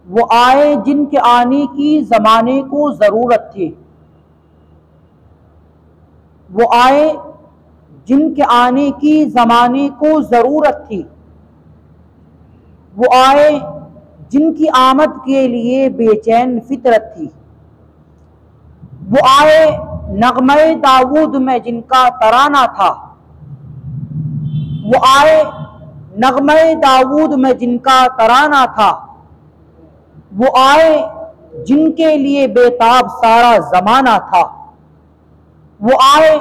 वो आए जिनके आने की ज़माने को ज़रूरत थी। वो आए जिनके आने की ज़माने को ज़रूरत थी। वो आए जिनकी आमद के लिए बेचैन फितरत थी। वो आए नगमे दाऊद में जिनका तराना था। वो आए नगमे दाऊद में जिनका तराना था। वो आए जिनके लिए बेताब सारा ज़माना था। वो आए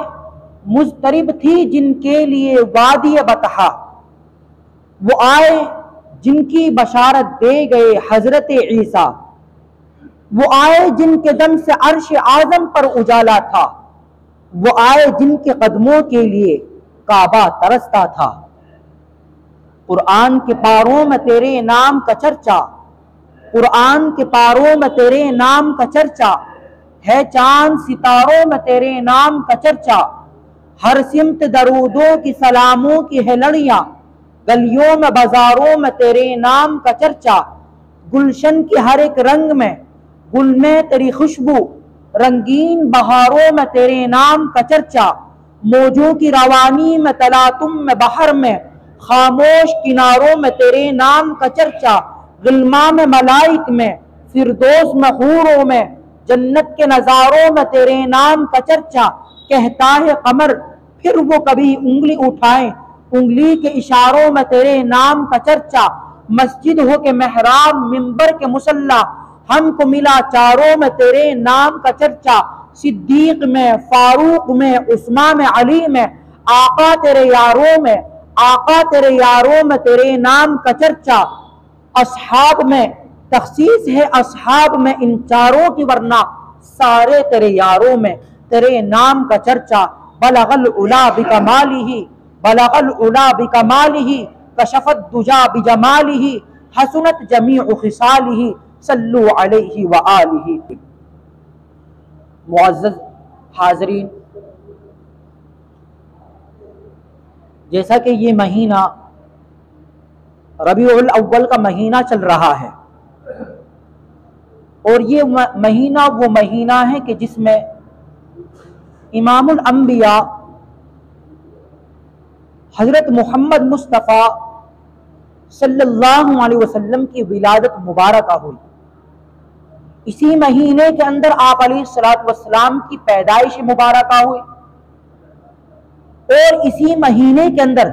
मुज़तरिब थी जिनके लिए वादी बतहा। वो आए जिनकी बशारत दे गए हजरत ईसा। वो आए जिनके दम से अर्श आज़म पर उजाला था। वो आए जिनके कदमों के लिए काबा तरसता था। कुरान के पारों में तेरे नाम का चर्चा, कुरान के पारों में तेरे नाम का चर्चा है। चांद सितारों में तेरे नाम का चर्चा। हर सिमत दरूदों की सलामों की है लड़ियां। गलियों में बाजारों में तेरे नाम का चर्चा। गुलशन की हर एक रंग में गुल में तेरी खुशबू। रंगीन बहारों में तेरे नाम का चर्चा। मौजों की रवानी में तलातुम में बहर में खामोश किनारों में तेरे नाम का चर्चा। गिल्मा में मलाइक में फिरदौस में हूरों में जन्नत के नजारों में तेरे नाम का चर्चा। कहता है कमर फिर वो कभी उंगली उठाए, उंगली के इशारों में तेरे नाम का चर्चा। मस्जिद हो के मेहराब मिंबर के मुसल्ला हमको मिला चारों में तेरे नाम का चर्चा। सिद्दीक में फारूक में उस्मान में अली में आका तेरे यारों में, आका तेरे यारों में तेरे नाम का चर्चा। असहाब में तखसीस है असहाब में इन चारों की वरना सारे तेरे यारों में तेरे नाम का चर्चा। बलगल उला बिकमालिही, बलगल उला बिकमालिही कशफत दुजा बिजमालिही हसनत जमीउ खिसालिही सल्लु अलैहि व आलिही। मुअज़्ज़ज़ हाज़रीन, जैसा कि ये महीना रबीउल अव्वल का महीना चल रहा है और ये महीना वो महीना है कि जिसमें इमामुल अंबिया हजरत मोहम्मद मुस्तफ़ा सल्लल्लाहु अलैहि वसल्लम की विलादत मुबारक हुई। इसी महीने के अंदर आप अलैहिस्सलातु वस्सलाम की पैदाइश मुबारक हुई और इसी महीने के अंदर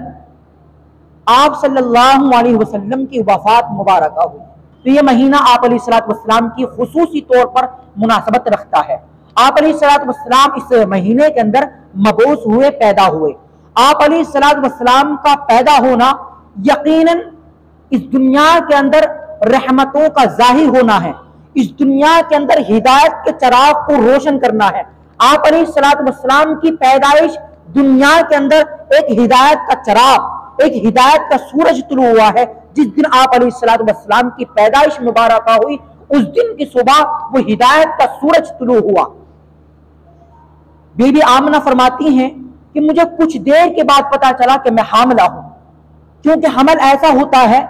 आप सल्लल्लाहु अलैहि वसल्लम की वफात मुबारक हुई। तो ये महीना आप अलैहिस्सलातु वस्सलाम की खुसूसी तौर पर मुनासबत रखता है। आप अलैहिस्सलातु वस्सलाम इस महीने के अंदर मबूस हुए, पैदा हुए। आप अलैहिस्सलातु वस्सलाम का पैदा होना यकीनन इस दुनिया के अंदर रहमतों का जाहिर होना है, इस दुनिया के अंदर हिदायत के चिराग को रोशन करना है। आप अलैहिस्सलातु वस्सलाम की पैदाइश दुनिया के अंदर एक हिदायत का चिराग, एक हिदायत का सूरज तुलू हुआ है। जिस दिन आप अलैहिस्सलातु वस्सलाम की पैदाइश मुबारक हुई उस दिन की सुबह वो हिदायत का सूरज तुलू हुआ। बीबी आमना फरमाती हैं कि मुझे कुछ देर के बाद पता चला कि मैं हामिला हूं, क्योंकि हमल ऐसा होता है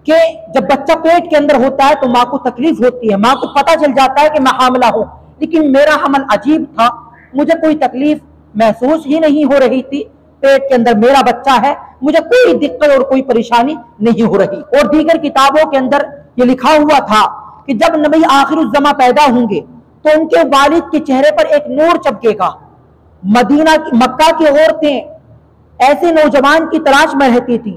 कि जब बच्चा पेट के अंदर होता है तो माँ को तकलीफ होती है, माँ को पता चल जाता है कि मैं हामिला हूं। लेकिन मेरा हमल अजीब था, मुझे कोई तकलीफ महसूस ही नहीं हो रही थी। पेट के अंदर मेरा बच्चा है, मुझे कोई दिक्कत और कोई परेशानी नहीं हो रही। और दीगर किताबों के अंदर ये लिखा हुआ था कि जब नबी आखिरुज़्ज़मा पैदा होंगे तो उनके वालिद के चेहरे पर एक नूर चमकेगा। मदीना की मक्का की औरतें ऐसे नौजवान की तलाश में रहती थी।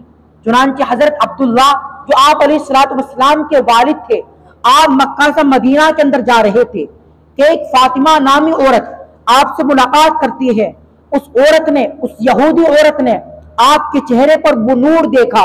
चुनांचे हजरत अब्दुल्ला जो आप अलैहिस्सलातु वस्सलाम के वालिद थे, आप मक्का से मदीना के अंदर जा रहे थे कि एक फातिमा नामी औरत आपसे मुलाकात करती है। उस औरत ने, उस यहूदी औरत ने आपके चेहरे पर वो नूर देखा,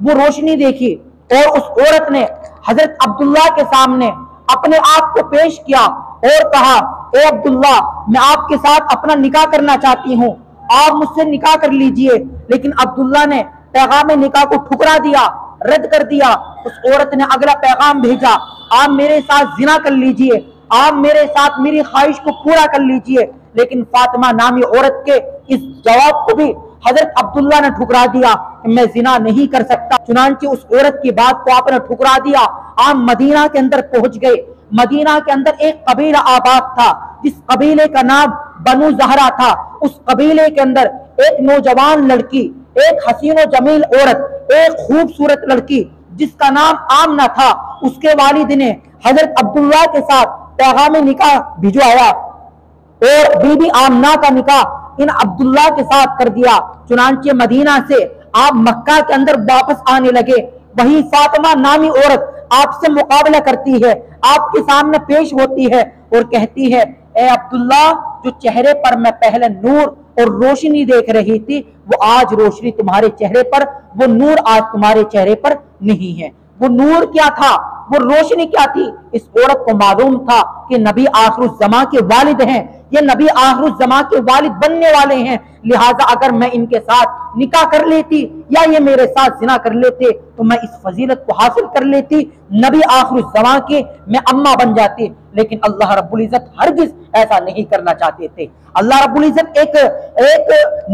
वो रोशनी देखी और उस औरत ने हजरत अब्दुल्ला के सामने अपने आप को पेश किया और कहा, ए अब्दुल्ला, मैं आपके साथ अपना निकाह करना चाहती हूँ, आप मुझसे निकाह कर लीजिए। लेकिन अब्दुल्ला ने पैगाम निकाह को ठुकरा दिया, रद्द कर दिया। उस औरत ने अगला पैगाम भेजा, आप मेरे साथ जिना कर लीजिए, आप मेरे साथ मेरी ख्वाहिश को पूरा कर लीजिए। लेकिन फातिमा नामी औरत के इस जवाब को भी हजरत अब्दुल्ला ने ठुकरा दिया कि मैं जिना नहीं कर सकता। चुनांचे उस औरत की बात को आपने ठुकरा दिया। आप मदीना के अंदर पहुंच गए। मदीना के अंदर एक कबीला आबाद था जिस कबीले का नाम बनु जहरा था। उस कबीले के अंदर एक नौजवान लड़की, एक हसीनो जमील औरत, एक खूबसूरत लड़की जिसका नाम आमना था, उसके वालिद ने हजरत अब्दुल्ला के साथ पैगाम निकाह भिजवाया और बीबी आमना का निकाह इन अब्दुल्ला के साथ कर दिया। चुनांचे मदीना से आप मक्का के अंदर वापस आने लगे। वही फातिमा नामी औरत आपसे मुकाबला करती है, आपके सामने पेश होती है और कहती है, ए अब्दुल्ला, जो चेहरे पर मैं पहले नूर और रोशनी देख रही थी, वो आज रोशनी तुम्हारे चेहरे पर, वो नूर आज तुम्हारे चेहरे पर नहीं है। वो नूर क्या था, वो रोशनी क्या थी? इस औरत को मालूम था कि नबी आखिरुज़्ज़मा के वालिद हैं, ये नबी आखिरुज़्ज़मा के वालिद बनने वाले हैं, लिहाजा अगर मैं इनके साथ निकाह कर लेती या ये मेरे साथ जिना कर लेते तो मैं इस फजीलत को हासिल कर लेती, नबी आखिरुज़्ज़मा के मैं अम्मा बन जाती। लेकिन अल्लाह रब्बुल इज्जत हरगिज ऐसा नहीं करना चाहते थे। अल्लाह रब्बुल इज्जत एक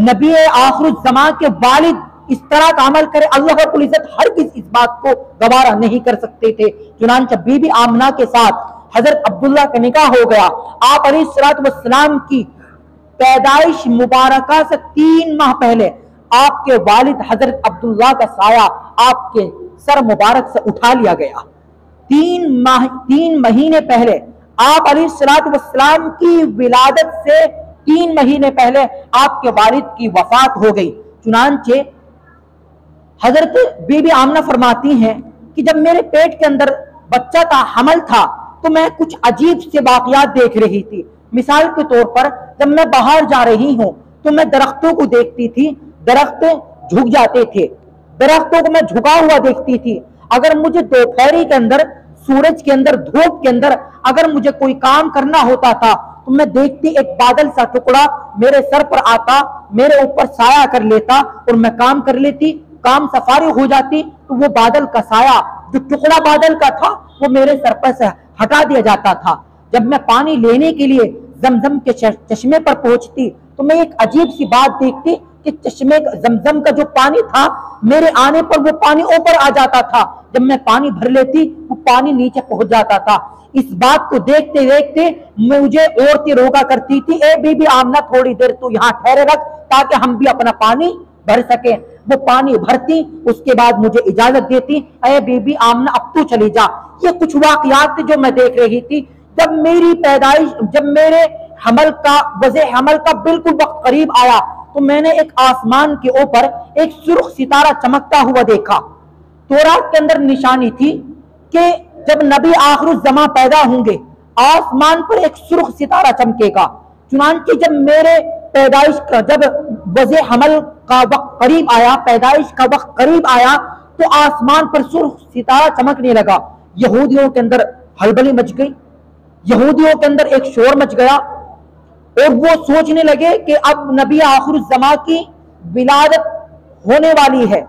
नबी आखिरुज़्ज़मा के वालिद इस तरह का अमल करे, अल्लाह रब्बुल इज्जत हरगिज इस बात को गवारा नहीं कर सकते थे। चुनांचे बीबी आमना के साथ हजरत अब्दुल्ला का निकाह हो गया। आप अलैहिस्सलाम की पैदाइश मुबारका से 3 माह पहले आपके वालिद हजरत अब्दुल्ला का साया आपके सर मुबारक से उठा लिया गया। 3 महीने पहले आप अलैहिस्सलाम की विलादत से 3 महीने पहले आपके वालिद की वफात हो गई। चुनांचे हजरत बीबी आमना फरमाती हैं कि जब मेरे पेट के अंदर बच्चा था, हमल था, तो मैं कुछ अजीब से वाकयात देख रही थी। मिसाल के तौर पर जब मैं बाहर जा रही हूँ तो मैं दरख्तों को देखती थी, दरख्त झुक जाते थे, दरख्तों को मैं झुका हुआ देखती थी। अगर मुझे दोपहरी के अंदर, सूरज के अंदर, धूप के अंदर अगर मुझे कोई काम करना होता था तो मैं देखती एक बादल सा टुकड़ा मेरे सर पर आता, मेरे ऊपर साया कर लेता और मैं काम कर लेती। काम सफारी हो जाती तो वो बादल का साया, जो टुकड़ा बादल का था, वो मेरे सर पर से हटा दिया जाता था। जब मैं पानी लेने के लिए जमजम के चश्मे पर पहुंचती तो मैं एक अजीब सी बात देखती कि चश्मे जमजम का जो पानी था, मेरे आने पर वो पानी ऊपर आ जाता था। जब मैं पानी भर लेती वो पानी नीचे पहुंच जाता था। इस बात को देखते देखते मुझे औरतें रोका करती थी, ए बीबी आमना, थोड़ी देर तू यहाँ ठहरे रख ताकि हम भी अपना पानी भर सके। वो पानी भरती, उसके बाद मुझे इजाजत देती, अरे बीबी आमना अब तू चली जा। ये कुछ वाकयात थे जो मैं देख रही थी। जब मेरी पैदाइश, जब मेरे हमल का, वज़े हमल का बिल्कुल वक्त करीब आया तो मैंने एक आसमान के ऊपर एक सुर्ख सितारा चमकता हुआ देखा। तौरात के अंदर निशानी थी कि जब नबी आखिरुज़्ज़मा पैदा होंगे आसमान पर एक सुर्ख सितारा चमकेगा। चुनांचे जब मेरे पैदाइश का, जब वज़े हमल का वक्त करीब आया, पैदाइश का वक्त करीब आया, तो आसमान पर सुर्ख सितारा चमकने लगा। यहूदियों के अंदर हलबली मच गई, यहूदियों के अंदर एक शोर मच गया और वो सोचने लगे कि अब नबी आखिरुज़्ज़मा की विलादत होने वाली है।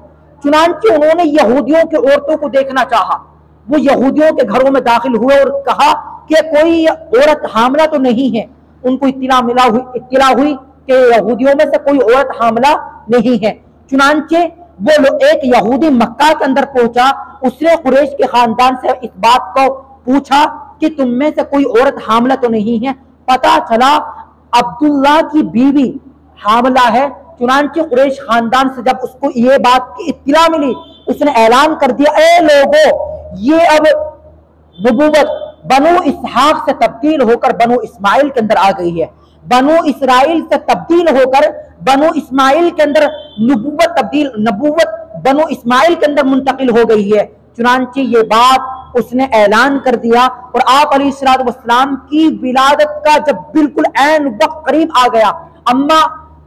चुनांचे उन्होंने यहूदियों के औरतों को देखना चाहा। वो यहूदियों के घरों में दाखिल हुए और कहा कि कोई औरत हामला तो नहीं है। उनको इत्तला हुई कि यहूदियों में से कोई औरत हामला नहीं है। चुनांचे वो एक यहूदी मक्का के अंदर पहुंचा, उसने कुरैश के खानदान से इस बात को पूछा कि तुम में से कोई औरत हामला तो नहीं है। पता चला अब्दुल्ला की बीवी हामला है। चुनांचे कुरैश खानदान से जब उसको ये बात की इत्तला मिली, उसने ऐलान कर दिया, ए लोगों, ये अब नबूवत बनु इसहाक से तब्दील होकर बनु इस्माइल के अंदर आ गई है। बनु इसराइल से तब्दील होकर बनु इस्माइल के अंदर नबूवत बनु इस्माइल के अंदर मुंतकिल हो गई है। चुनांचे ये बात उसने ऐलान कर दिया और आप अलैहिस्सलाम की विलादत का जब बिल्कुल ऐन वक्त करीब आ गया, अम्मा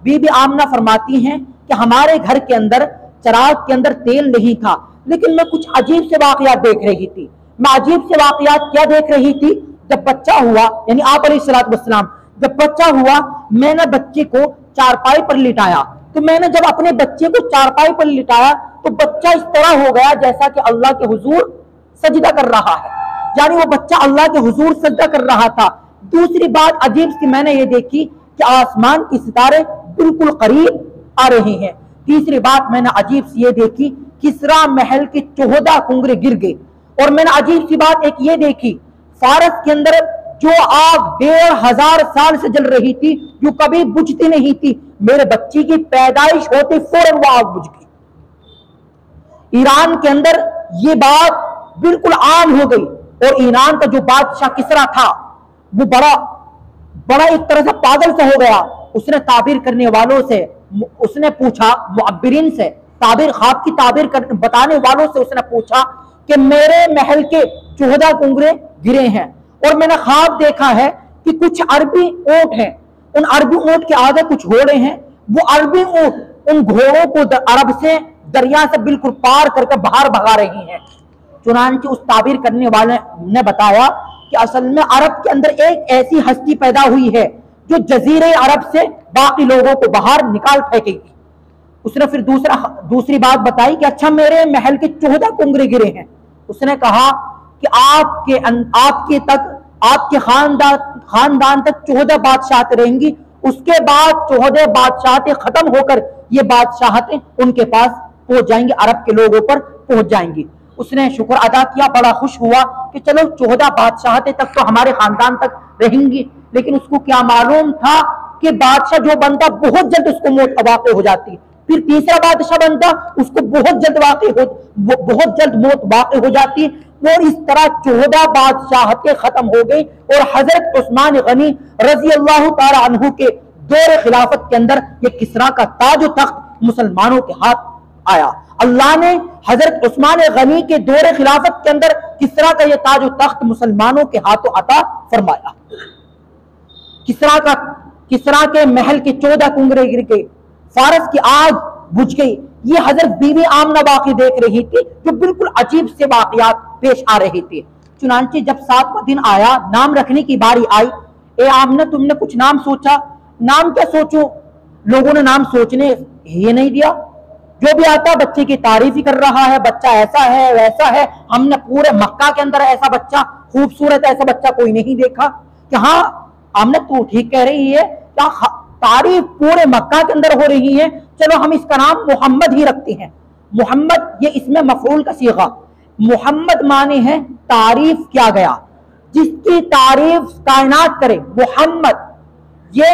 बीबी आमना फरमाती हैं कि हमारे घर के अंदर चराग के अंदर तेल नहीं था, लेकिन मैं कुछ अजीब से वाकयात देख रही थी। मैं अजीब से वाकयात क्या देख रही थी? जब बच्चा हुआ, यानी आप अलैहिस्सलाम जब बच्चा हुआ, मैंने बच्चे को चारपाई पर लिटाया। तो मैंने जब अपने बच्चे को चारपाई पर लिटाया तो बच्चा इस तरह हो गया जैसा कि अल्लाह के हुजूर सजदा कर रहा है, यानी वो बच्चा अल्लाह के हुजूर सजदा कर रहा था। दूसरी बात अजीब सी मैंने ये देखी कि आसमान के सितारे बिल्कुल करीब आ रहे हैं। तीसरी बात मैंने अजीब सी ये देखी, किसरा महल के 14 कुंगरे गिर गए। और मैंने अजीब सी बात एक ये देखी, फारस के अंदर जो आग 1500 साल से जल रही थी, जो कभी बुझती नहीं थी, मेरे बच्ची की पैदाइश होते फौरन वो आग बुझ गई। ईरान के अंदर ये बात बिल्कुल आम हो गई। और ईरान का जो बादशाह किसरा था वो बड़ा एक तरह से पागल सा हो गया। उसने ताबीर करने वालों से उसने पूछा, मुअब्बिरीन से, ताबीर ख्वाब की ताबीर बताने वालों से उसने पूछा कि मेरे महल के 14 कुंगरे गिरे हैं और मैंने ख्वाब देखा है कि कुछ अरबी ऊंट हैं, उन अरबी ऊंट के आगे कुछ घोड़े हैं, वो अरबी ऊंट उन घोड़ों को अरब से दरिया से बिल्कुल पार करके बाहर भगा रही हैं। चुनांचे उस ताबीर करने वाले ने बताया कि असल में अरब के अंदर एक ऐसी हस्ती पैदा हुई है जो जजीरे अरब से बाकी लोगों को बाहर निकाल फेंकेगी। उसने फिर दूसरी बात बताई कि अच्छा मेरे महल के 14 कुंगरे गिरे हैं। उसने कहा कि आपके खानदान तक 14 बादशाहतें रहेंगी, उसके बाद 14 बादशाहतें खत्म होकर ये बादशाहतें उनके पास पहुंच जाएंगी, अरब के लोगों पर पहुंच जाएंगी। उसने शुक्र अदा किया, बड़ा खुश हुआ कि चलो 14 बादशाहतें तक तो हमारे खानदान तक रहेंगी। लेकिन उसको क्या मालूम था कि बादशाह जो बनता बहुत जल्द उसको मौत वाक़ई हो जाती, फिर तीसरा बादशाह बनता उसको बहुत जल्द मौत वाक़ई हो जाती। और इस तरह 14 बादशाहतें खत्म हो गई और हजरत उस्मान गनी रजी अल्लाह ताला अन्हु के दौर खिलाफत के अंदर ये किसरा का ताज तख्त मुसलमानों के हाथ आया। अल्लाह ने हजरत उस्मान गनी के दौर खिलाफत के अंदर किसरा का ये ताज तख्त मुसलमानों के हाथों अता फरमाया। किसरा के महल के 14 कुंगरे गिर गए, फारस की आग बुझ गई। ये हजरत बीवी आमना वाक़ई देख रही थी जो बिल्कुल अजीब से वाक़यात पेश आ रहे थे। चुनांचे जब 7वां दिन आया, नाम रखने की बारी आई, ए आमना तुमने कुछ नाम सोचा? नाम क्या सोचूं, लोगों ने नाम सोचने ही नहीं दिया। जो भी आता बच्चे की तारीफ ही कर रहा है, बच्चा ऐसा है वैसा है। हमने पूरे मक्का के अंदर ऐसा बच्चा, खूबसूरत ऐसा बच्चा कोई नहीं देखा। कि हाँ आमना तू ठीक कह रही है, क्या तारीफ पूरे मक्का के अंदर हो रही है, चलो हम इसका नाम मोहम्मद ही रखते हैं। मोहम्मद ये इसमें मफऊल का सीगा, मोहम्मद माने है तारीफ किया गया, जिसकी तारीफ कायनात करे मोहम्मद। ये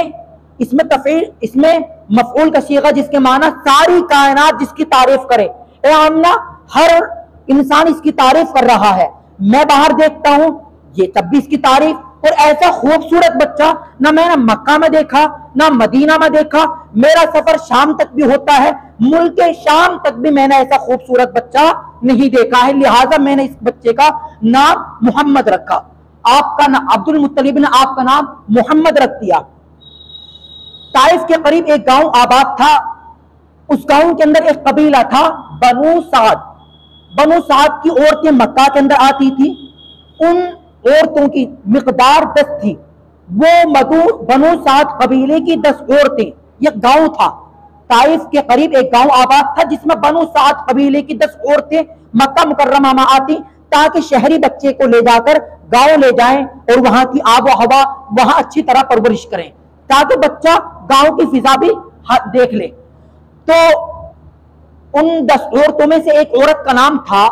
इसमें मफऊल का सीगा जिसके माना सारी कायनात जिसकी तारीफ करे। ए आमना हर इंसान इसकी तारीफ कर रहा है, मैं बाहर देखता हूं ये तब भी इसकी तारीफ। और ऐसा खूबसूरत बच्चा ना मैंने मक्का में देखा ना मदीना में देखा। मेरा सफर शाम तक भी होता है, मुल्क शाम तक भी मैंने ऐसा खूबसूरत बच्चा नहीं देखा है, लिहाजा मैंने इस बच्चे का नाम मोहम्मद रखा। आपका नाम अब्दुल मुत्तलिब ने आपका नाम मोहम्मद रख दिया। ताइफ के करीब एक गांव आबाद था, उस गांव के अंदर एक कबीला था बनु साद। बनु साद की औरतें मक्का के अंदर आती थी, उन औरतों की मिकदार 10 थी। वो बनु साद कबीले की 10 औरतें, यह गांव था। ताइफ के करीब एक गांव आबाद था जिसमें बनु साद कबीले की 10 औरतें मक्का मुकर्रमा में आती ताकि शहरी बच्चे को ले जाकर गांव ले जाएं और वहां की आबो हवा वहां अच्छी तरह परवरिश करें ताकि बच्चा गांव की फिजा भी देख ले। तो उन 10 औरतों में से एक औरत का नाम था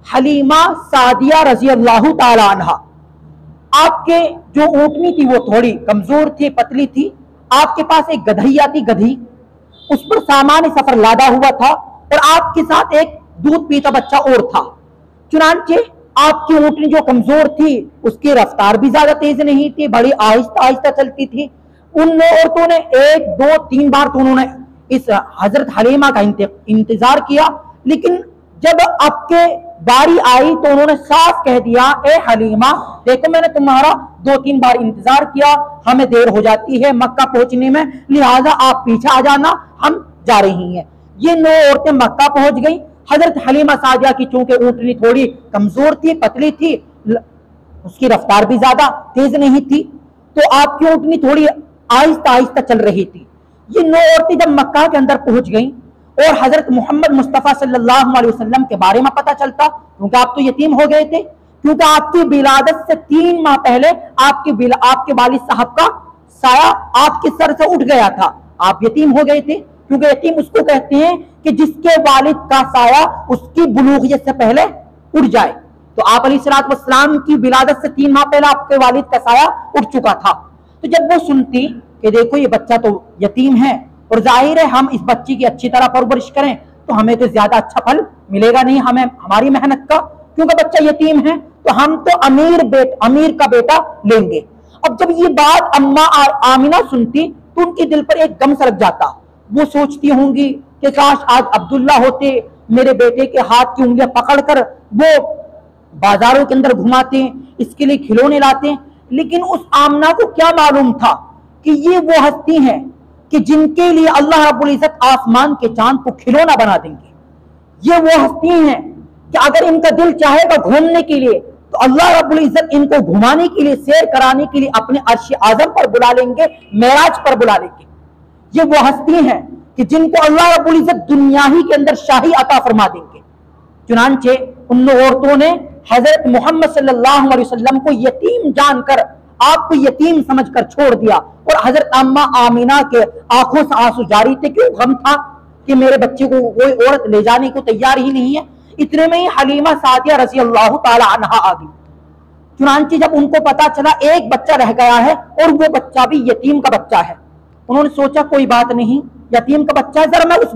हलीमा सादिया रजी अल्लाह ताला अन्हा। आपके जो ऊँटनी थी वो थोड़ी कमजोर थी, पतली थी। आपके पास एक गधई आती, गधी, उस पर सामान्य सफर लादा हुआ था और आपके साथ एक दूध पीता बच्चा और था। चुनांचे आपकी ऊँटनी जो कमजोर थी उसकी रफ्तार भी ज्यादा तेज नहीं थी, बड़ी आहिस्ता आहिस्ता चलती थी। उन औरतों ने 1, 2, 3 बार तो उन्होंने इस हजरत हलीमा का इंतजार किया, लेकिन जब आपके बारी आई तो उन्होंने साफ कह दिया, ए हलीमा देखो मैंने तुम्हारा 2-3 बार इंतजार किया, हमें देर हो जाती है मक्का पहुंचने में, लिहाजा आप पीछे आ जाना, हम जा रही हैं। ये 9 औरतें मक्का पहुंच गई। हजरत हलीमा सादिया की चूंकि ऊँटनी थोड़ी कमजोर थी, पतली थी, उसकी रफ्तार भी ज्यादा तेज नहीं थी, तो आपकी ऊँटनी थोड़ी आहिस्ता आहिस्ता चल रही थी। ये 9 औरतें जब मक्का के अंदर पहुंच गई और हजरत मोहम्मद मुस्तफ़ा सल्लल्लाहु अलैहि वसल्लम के बारे में पता चलता, क्योंकि आप तो यतीम हो गए थे, क्योंकि आपकी विलादत से 3 माह पहले आपके वालिद साहब का साया आपके सर से उठ गया था, आप यतीम हो गए थे। क्योंकि यतीम उसको कहते हैं कि जिसके वालिद का साया उसकी बुलूगियत से पहले उड़ जाए। तो आप अलैहिस्सलाम की विलादत से 3 माह पहले आपके वालिद का साया उड़ चुका था। तो जब वो सुनती कि देखो ये बच्चा तो यतीम है और जाहिर है हम इस बच्चे की अच्छी तरह परवरिश करें तो हमें तो ज्यादा अच्छा फल मिलेगा नहीं हमें हमारी मेहनत का, क्योंकि बच्चा यतीम है तो हम तो अमीर का बेटा लेंगे। अब जब ये बात अम्मा आमिना सुनती तो उनके दिल पर एक गम सरक जाता। वो सोचती होंगी कि काश आज अब्दुल्ला होते, मेरे बेटे के हाथ की उंगलियां पकड़कर वो बाजारों के अंदर घुमाते, इसके लिए खिलौने लाते। लेकिन उस आमना को क्या मालूम था कि ये वो हस्ती हैं कि जिनके लिए अल्लाह रब्बुल इज्जत आसमान के चांद को खिलौना बना देंगे। ये वो हस्ती हैं कि अगर इनका दिल चाहेगा घूमने के लिए तो अल्लाह रब्बुल इज्जत इनको घुमाने के लिए, सैर कराने के लिए अपने अर्श आजम पर बुला लेंगे, मेराज पर बुला लेंगे। ये वो हस्ती हैं कि जिनको अल्लाह रब्बुल इज्जत दुनिया ही के अंदर शाही अता फरमा देंगे। चुनांचे उन औरतों ने हजरत मोहम्मद सल्लल्लाहु अलैहि वसल्लम को यतीम जानकर, आपको यतीम समझकर छोड़ दिया और हजरत अम्मा आमिना के आंखों से आंसू जारी थे। क्यों? गम था कि मेरे बच्चे को कोई औरत ले जाने को तैयार ही नहीं है। इतने में ही हलीमा सादिया रज़ी अल्लाह ताला अन्हा आ गई। चुनांचे जब उनको पता चला एक बच्चा रह गया है और वो बच्चा भी यतीम का बच्चा है, उन्होंने सोचा कोई बात नहीं, यतीम का बच्चा है, जरा मैं उस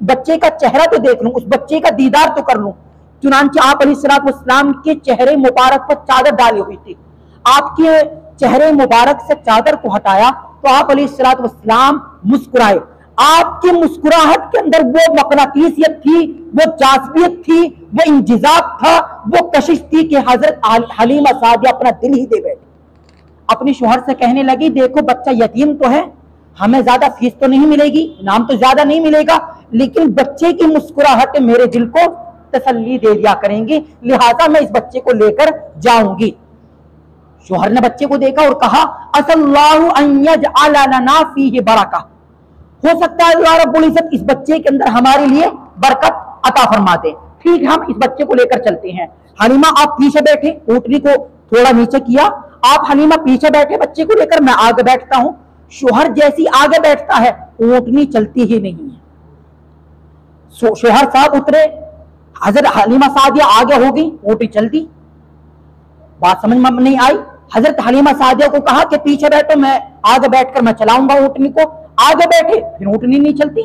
बच्चे का चेहरा तो देख लूं, उस बच्चे का दीदार तो कर लूं। चुनांचे आप अलैहिस्सलाम के चेहरे मुबारक पर चादर डाली हुई थी। आपके चेहरे मुबारक से चादर को हटाया तो आप अलैहिस्सलाम मुस्कुराए। आपकी मुस्कुराहट के अंदर वो मकनातीसियत थी, वो जाज़बियत थी, वो इंजिज़ाब था, वो कशिश थी कि हजरत हलीमा सादिया अपना दिल ही दे बैठे। अपने शोहर से कहने लगी देखो बच्चा यतीम तो है, हमें ज्यादा फीस तो नहीं मिलेगी, इनाम तो ज्यादा नहीं मिलेगा, लेकिन बच्चे की मुस्कुराहट मेरे दिल को तसल्ली दे दिया करेंगी, लिहाजा मैं इस बच्चे को लेकर जाऊंगी। शोहर ने बच्चे को देखा और कहा असल्लाहु अन यजअल लना फीहि बरका, हो सकता है अल्लाह रब्बुल इज्जत इस बच्चे के अंदर हमारे लिए बरकत अता फरमा दे। ठीक, हम इस बच्चे को लेकर चलते हैं। हलीमा आप पीछे बैठे, ऊँटनी को थोड़ा नीचे किया, आप हलीमा पीछे बैठे बच्चे को लेकर, मैं आगे बैठता हूं। शोहर जैसी आगे बैठता है ऊँटनी चलती ही नहीं है। शोहर साहब उतरे, हजरत हलीमा सादिया आगे हो गई, ऊँटनी चल दी। बात समझ में नहीं आई। हजरत हलीमा सादिया को कहा कि पीछे बैठो, मैं आगे बैठकर मैं चलाऊंगा ऊँटनी को। आगे बैठे, फिर ऊँटनी नहीं चलती।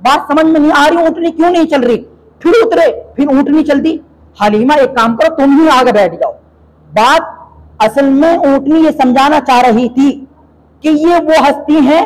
बात समझ में नहीं आ रही, ऊँटनी क्यों नहीं चल रही। फिर उतरे, फिर ऊँटनी चल दी। हलीमा एक काम करो, तुम ही आगे बैठ जाओ। बात असल में ऊँटनी ये समझाना चाह रही थी कि ये वो हस्ती है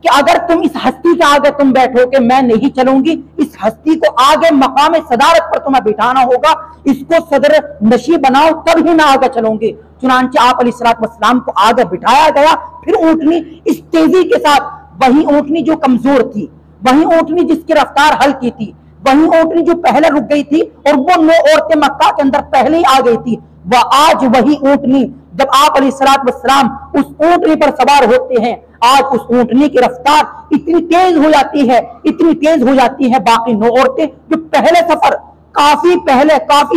कि अगर तुम इस हस्ती के आगे तुम बैठोगे मैं नहीं चलूंगी, इस हस्ती को आगे मकाम सदारत पर तुम्हें बिठाना होगा, इसको सदर नशी बनाओ तब ही मैं आगे चलूंगी। चुनांचे आप अलैहिस्सलाम को आगे बिठाया गया। फिर ऊँटनी इस तेजी के साथ, वही ऊँटनी जो कमजोर थी, वही ऊँटनी जिसकी रफ्तार हल्की थी, वही ऊँटनी जो पहले रुक गई थी और वो 9 औरतें मक्का के अंदर पहले ही आ गई थी, वह आज वही ऊँटनी जब आप अलैहिस्सलाम उस ऊँटनी पर सवार होते हैं, आज उस ऊँटनी की रफ्तार इतनी तेज हो जाती है, इतनी तेज हो जाती है, बाकी 9 औरतें जो पहले सफर काफी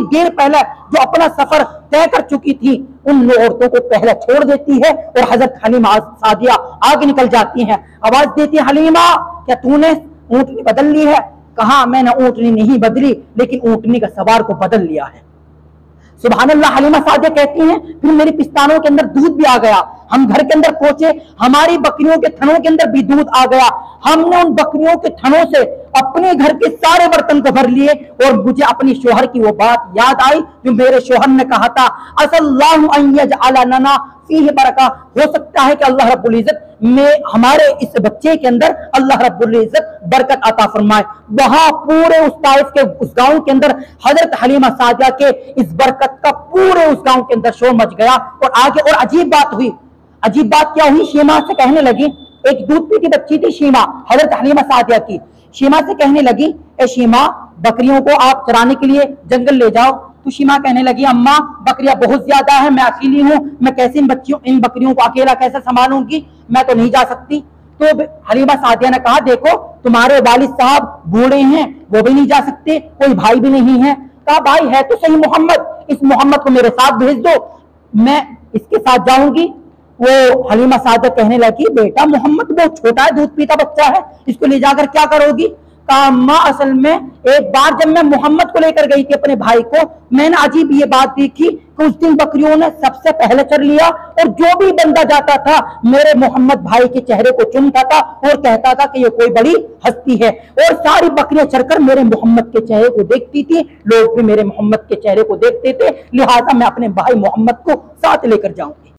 देर पहले जो अपना सफर तय कर चुकी थी, उन 9 औरतों को पहले छोड़ देती है और हजरत हलीमा सादिया आगे निकल जाती हैं। आवाज देती है, हलीमा क्या तूने ऊँटनी बदल ली है? कहा मैंने ऊँटनी नहीं बदली, लेकिन ऊँटनी का सवार को बदल लिया है। सुभान अल्लाह। हलीमा सादिया कहती हैं फिर मेरे पिस्तानों के अंदर दूध भी आ गया, हम घर के अंदर पहुंचे, हमारी बकरियों के थनों के अंदर भी दूध आ गया, हमने उन बकरियों के थनों से अपने घर के सारे बर्तन को भर लिए और मुझे अपने शोहर की वो बात याद आई जो मेरे शोहर ने कहा था, असल्लाहु अन यजअल लना फीहि बरका, हो सकता है कि अल्लाह रब्बुल इज्जत में हमारे इस बच्चे के अंदर अल्लाह रब्बुल इज्जत बरकत अता फरमाए। वहां पूरे उस ताइफ के उस गांव के अंदर हजरत हलीमा सादिया के इस बरकत का पूरे उस गांव के अंदर शोर मच गया। और आगे और अजीब बात हुई। अजीब बात क्या हुई? शीमा से कहने लगी, एक दूध पीती बच्ची थी शीमा, हजरत हलीमा सादिया की। शीमा से कहने लगी, ए शीमा बकरियों को आप चराने के लिए जंगल ले जाओ। तो शीमा कहने लगी, अम्मा बकरियां बहुत ज्यादा है, मैं अकेली हूँ, मैं कैसे इन बकरियों को अकेला कैसे संभालूंगी, मैं तो नहीं जा सकती। तो हलीमा सादिया ने कहा, देखो तुम्हारे वालिद साहब बूढ़े हैं, वो भी नहीं जा सकते, कोई भाई भी नहीं है। कहा भाई है तो सही मोहम्मद, इस मोहम्मद को मेरे साथ भेज दो, मैं इसके साथ जाऊंगी। वो हलीमा सादक कहने लगी, बेटा मोहम्मद बहुत छोटा है, दूध पीता बच्चा है, इसको ले जाकर क्या करोगी? कहा अम्मा असल में एक बार जब मैं मोहम्मद को लेकर गई थी अपने भाई को, मैंने अजीब ये बात देखी कि उस दिन बकरियों ने सबसे पहले चर लिया और जो भी बंदा जाता था मेरे मोहम्मद भाई के चेहरे को चूमता था और कहता था कि ये कोई बड़ी हस्ती है, और सारी बकरियां चरकर मेरे मोहम्मद के चेहरे को देखती थी, लोग भी मेरे मोहम्मद के चेहरे को देखते थे, लिहाजा मैं अपने भाई मोहम्मद को साथ लेकर जाऊंगी।